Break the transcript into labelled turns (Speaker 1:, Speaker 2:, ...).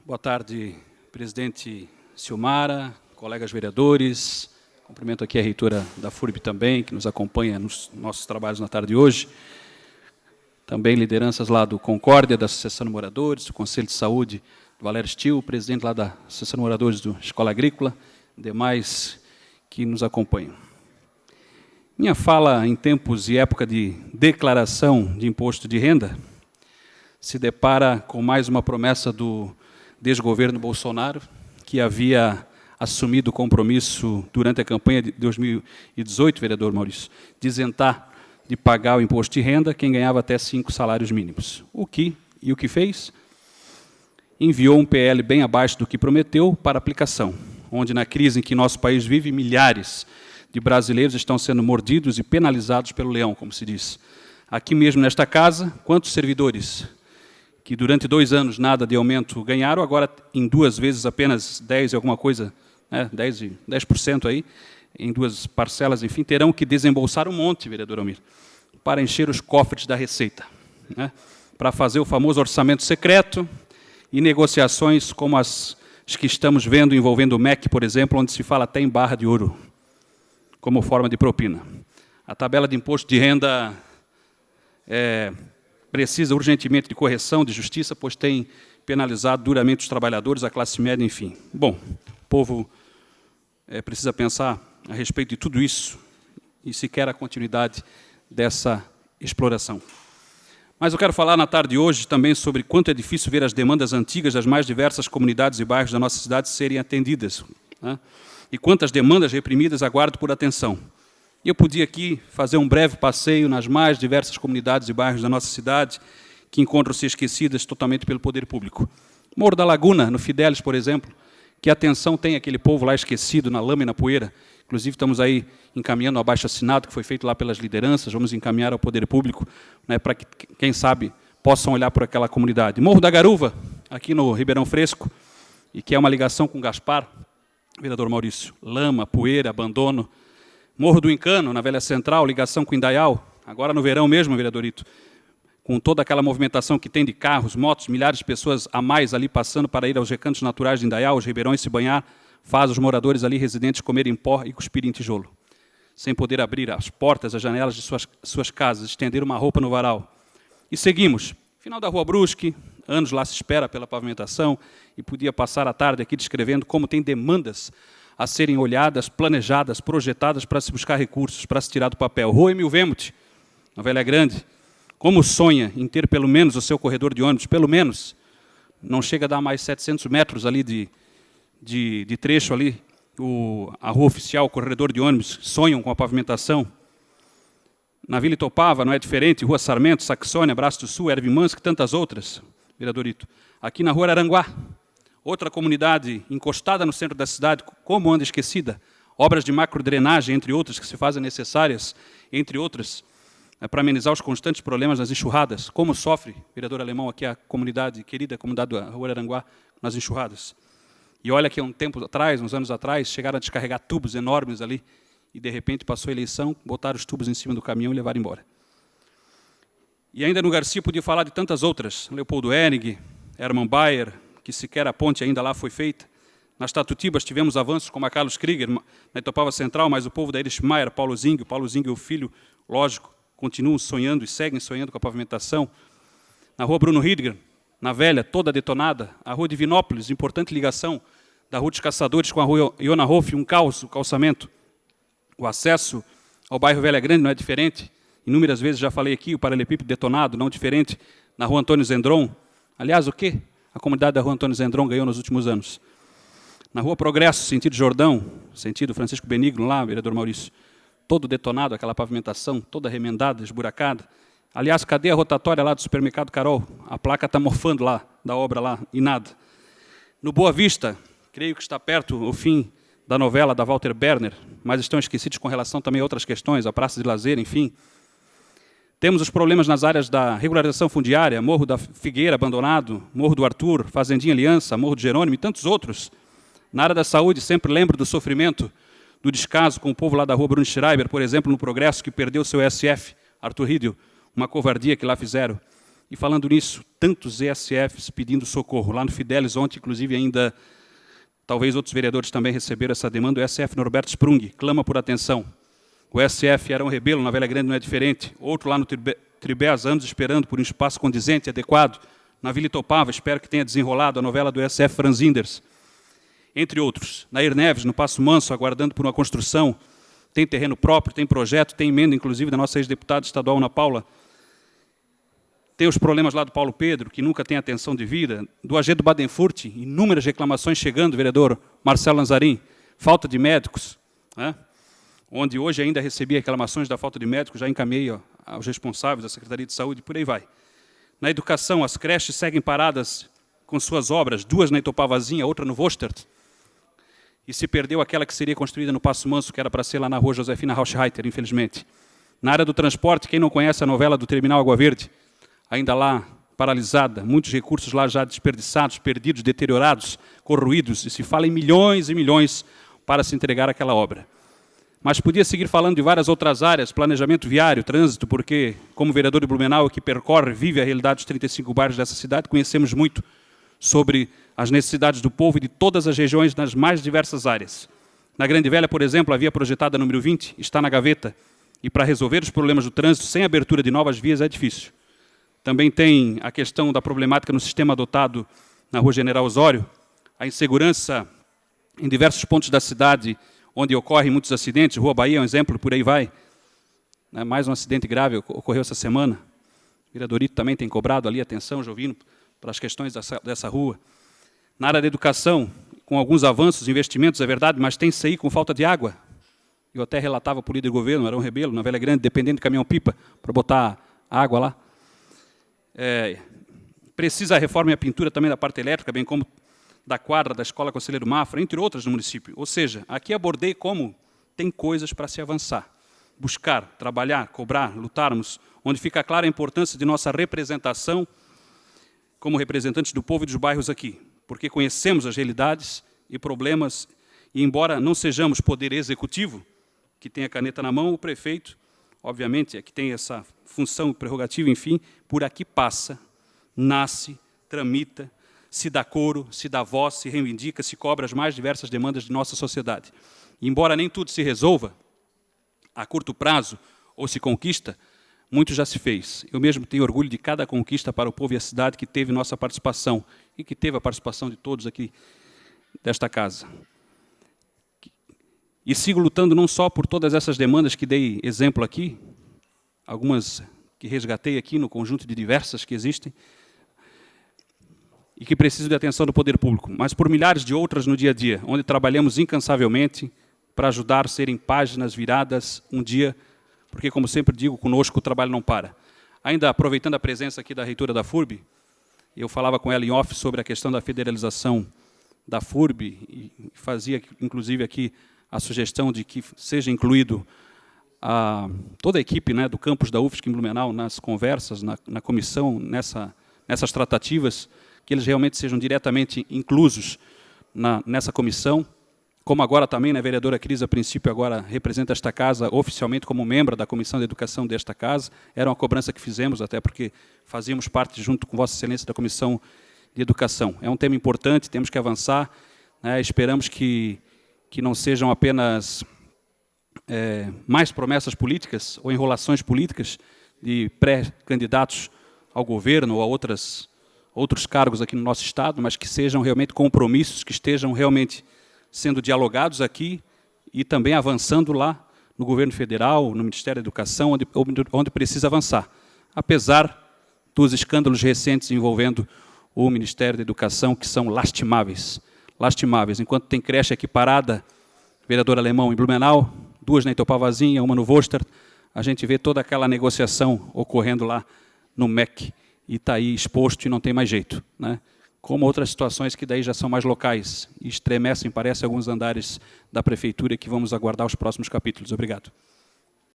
Speaker 1: Boa tarde, presidente Silmara, colegas vereadores. Cumprimento aqui a reitora da FURB também, que nos acompanha nos nossos trabalhos na tarde de hoje. Também lideranças lá do Concórdia, da Associação de Moradores, do Conselho de Saúde, do Valério Stil, presidente lá da Associação de Moradores da Escola Agrícola, demais que nos acompanham. Minha fala em tempos e época de declaração de imposto de renda se depara com mais uma promessa do desgoverno Bolsonaro, que havia assumido o compromisso durante a campanha de 2018, vereador Maurício, de isentar de pagar o imposto de renda quem ganhava até 5 salários mínimos. O que fez? Enviou um PL bem abaixo do que prometeu para aplicação, onde na crise em que nosso país vive, milhares de brasileiros estão sendo mordidos e penalizados pelo leão, como se diz. Aqui mesmo nesta casa, quantos servidores que durante 2 anos nada de aumento ganharam, agora em 2 vezes apenas 10 e alguma coisa, 10% aí, em 2 parcelas, enfim, terão que desembolsar um monte, vereador Almir, para encher os cofres da Receita, para fazer o famoso orçamento secreto e negociações como as que estamos vendo envolvendo o MEC, por exemplo, onde se fala até em barra de ouro, como forma de propina. A tabela de imposto de renda precisa urgentemente de correção, de justiça, pois tem penalizado duramente os trabalhadores, a classe média, enfim. Bom, o povo precisa pensar a respeito de tudo isso e se quer a continuidade dessa exploração. Mas eu quero falar na tarde de hoje também sobre quanto é difícil ver as demandas antigas das mais diversas comunidades e bairros da nossa cidade serem atendidas, e quantas demandas reprimidas aguardam por atenção. E eu podia aqui fazer um breve passeio nas mais diversas comunidades e bairros da nossa cidade que encontram-se esquecidas totalmente pelo poder público. Morro da Laguna, no Fidélis, por exemplo, que atenção tem aquele povo lá esquecido na lama e na poeira. Inclusive, estamos aí encaminhando o abaixo-assinado que foi feito lá pelas lideranças, vamos encaminhar ao poder público, para que, quem sabe, possam olhar por aquela comunidade. Morro da Garuva, aqui no Ribeirão Fresco, e que é uma ligação com Gaspar, vereador Maurício. Lama, poeira, abandono. Morro do Encano, na Velha Central, ligação com Indaial, agora no verão mesmo, vereadorito, com toda aquela movimentação que tem de carros, motos, milhares de pessoas a mais ali passando para ir aos recantos naturais de Indaial, os ribeirões se banhar, faz os moradores ali residentes comerem pó e cuspirem tijolo, sem poder abrir as portas, as janelas de suas casas, estender uma roupa no varal. E seguimos. Final da Rua Brusque, anos lá se espera pela pavimentação, e podia passar a tarde aqui descrevendo como tem demandas a serem olhadas, planejadas, projetadas para se buscar recursos, para se tirar do papel. Rua Emil Vemuth, na Velha Grande, como sonha em ter pelo menos o seu corredor de ônibus, pelo menos, não chega a dar mais 700 metros ali de trecho ali, a rua oficial, o corredor de ônibus, sonham com a pavimentação. Na Vila Itopava não é diferente, Rua Sarmento, Saxônia, Braço do Sul, Ervimansk e tantas outras, vereadorito. Aqui na Rua Araranguá, outra comunidade encostada no centro da cidade, como anda esquecida, obras de macrodrenagem, entre outras, que se fazem necessárias, entre outras, para amenizar os constantes problemas das enxurradas. Como sofre, vereador Alemão, aqui a comunidade, querida comunidade da Rua Araranguá, nas enxurradas. E olha que uns anos atrás, chegaram a descarregar tubos enormes ali, e de repente passou a eleição, botaram os tubos em cima do caminhão e levaram embora. E ainda no Garcia podia falar de tantas outras, Leopoldo Enig, Hermann Bayer, que sequer a ponte ainda lá foi feita. Nas Tatutibas tivemos avanços como a Carlos Krieger, na Itopava Central, mas o povo da Erich Maier, Paulo Zing e o filho, lógico, continuam sonhando e seguem sonhando com a pavimentação. Na Rua Bruno Hidger, na Velha, toda detonada. A Rua Divinópolis, importante ligação da Rua dos Caçadores com a Rua Iona Hoff, um caos, o calçamento. O acesso ao bairro Velha Grande não é diferente. Inúmeras vezes já falei aqui, o paralelepípedo detonado, não diferente. Na Rua Antônio Zendron. Aliás, o quê? A comunidade da Rua Antônio Zendron ganhou nos últimos anos. Na Rua Progresso, sentido Jordão, sentido Francisco Benigno, lá, vereador Maurício, todo detonado, aquela pavimentação, toda remendada, esburacada. Aliás, cadê a rotatória lá do supermercado Carol? A placa está mofando lá, da obra lá, e nada. No Boa Vista, creio que está perto o fim da novela da Walter Berner, mas estão esquecidos com relação também a outras questões, a praça de lazer, enfim. Temos os problemas nas áreas da regularização fundiária, Morro da Figueira abandonado, Morro do Arthur, Fazendinha Aliança, Morro do Jerônimo e tantos outros. Na área da saúde, sempre lembro do sofrimento, do descaso com o povo lá da Rua Bruno Schreiber, por exemplo, no Progresso, que perdeu seu SF, Arthur Riedel, uma covardia que lá fizeram. E falando nisso, tantos ESFs pedindo socorro. Lá no Fidelis ontem, inclusive, ainda, talvez outros vereadores também receberam essa demanda, o ESF Norberto Sprung clama por atenção. O ESF Arão Rebelo, na Velha Grande, não é diferente. Outro lá no Tribé, há anos, esperando por um espaço condizente e adequado. Na Vila Itopava, espero que tenha desenrolado a novela do ESF Franzinders. Entre outros. Na Neves, no Passo Manso, aguardando por uma construção. Tem terreno próprio, tem projeto, tem emenda, inclusive, da nossa ex-deputada estadual, Ana Paula. Tem os problemas lá do Paulo Pedro, que nunca tem atenção devida. Do AG do Badenfurt, inúmeras reclamações chegando, vereador Marcelo Lanzarin. Falta de médicos, né? Onde hoje ainda recebi reclamações da falta de médicos, já encaminhei aos responsáveis da Secretaria de Saúde, e por aí vai. Na educação, as creches seguem paradas com suas obras, 2 na Itopavazinha, outra no Vostert, e se perdeu aquela que seria construída no Passo Manso, que era para ser lá na rua Josefina Rauschreiter, infelizmente. Na área do transporte, quem não conhece a novela do Terminal Água Verde, ainda lá paralisada, muitos recursos lá já desperdiçados, perdidos, deteriorados, corroídos, e se fala em milhões e milhões para se entregar aquela obra. Mas podia seguir falando de várias outras áreas, planejamento viário, trânsito, porque, como vereador de Blumenau, que percorre, vive a realidade dos 35 bairros dessa cidade, conhecemos muito sobre as necessidades do povo e de todas as regiões nas mais diversas áreas. Na Grande Velha, por exemplo, a via projetada número 20 está na gaveta, e para resolver os problemas do trânsito sem abertura de novas vias é difícil. Também tem a questão da problemática no sistema adotado na Rua General Osório, a insegurança em diversos pontos da cidade, onde ocorrem muitos acidentes. Rua Bahia é um exemplo, por aí vai. Mais um acidente grave ocorreu essa semana. O vereadorito também tem cobrado ali atenção, Jovino, para as questões dessa rua. Na área da educação, com alguns avanços, investimentos, é verdade, mas tem isso aí com falta de água. Eu até relatava para o líder do governo, Arão Rebelo, na Velha Grande, dependendo de caminhão-pipa, para botar água lá. Precisa a reforma e a pintura também da parte elétrica, bem como da quadra da Escola Conselheiro Mafra, entre outras no município. Ou seja, aqui abordei como tem coisas para se avançar. Buscar, trabalhar, cobrar, lutarmos, onde fica clara a importância de nossa representação como representantes do povo e dos bairros aqui, porque conhecemos as realidades e problemas, e embora não sejamos poder executivo, que tem a caneta na mão, o prefeito, obviamente, é que tem essa função prerrogativa, enfim, por aqui passa, nasce, tramita, se dá coro, se dá voz, se reivindica, se cobra as mais diversas demandas de nossa sociedade. E, embora nem tudo se resolva a curto prazo ou se conquista, muito já se fez. Eu mesmo tenho orgulho de cada conquista para o povo e a cidade que teve nossa participação e que teve a participação de todos aqui desta casa. E sigo lutando não só por todas essas demandas que dei exemplo aqui, algumas que resgatei aqui no conjunto de diversas que existem, e que precisam de atenção do poder público, mas por milhares de outras no dia a dia, onde trabalhamos incansavelmente para ajudar a serem páginas viradas um dia, porque, como sempre digo, conosco o trabalho não para. Ainda aproveitando a presença aqui da reitora da FURB, eu falava com ela em off sobre a questão da federalização da FURB, e fazia, inclusive, aqui a sugestão de que seja incluído toda a equipe, né, do campus da UFSC em Blumenau nas conversas, na comissão, nessas tratativas, que eles realmente sejam diretamente inclusos nessa comissão, como agora também, a vereadora Cris, a princípio, agora representa esta casa oficialmente como membro da Comissão de Educação desta casa. Era uma cobrança que fizemos, até porque fazíamos parte, junto com Vossa Excelência, da Comissão de Educação. É um tema importante, temos que avançar, né, esperamos que não sejam apenas mais promessas políticas ou enrolações políticas de pré-candidatos ao governo ou a outros cargos aqui no nosso Estado, mas que sejam realmente compromissos, que estejam realmente sendo dialogados aqui e também avançando lá no governo federal, no Ministério da Educação, onde precisa avançar. Apesar dos escândalos recentes envolvendo o Ministério da Educação, que são lastimáveis. Lastimáveis. Enquanto tem creche aqui parada, vereador Alemão, em Blumenau, 2 na Itopavazinha, 1 no Vostert, a gente vê toda aquela negociação ocorrendo lá no MEC, e está aí exposto e não tem mais jeito, né? Como outras situações que daí já são mais locais e estremecem, parece, alguns andares da prefeitura que vamos aguardar os próximos capítulos. Obrigado.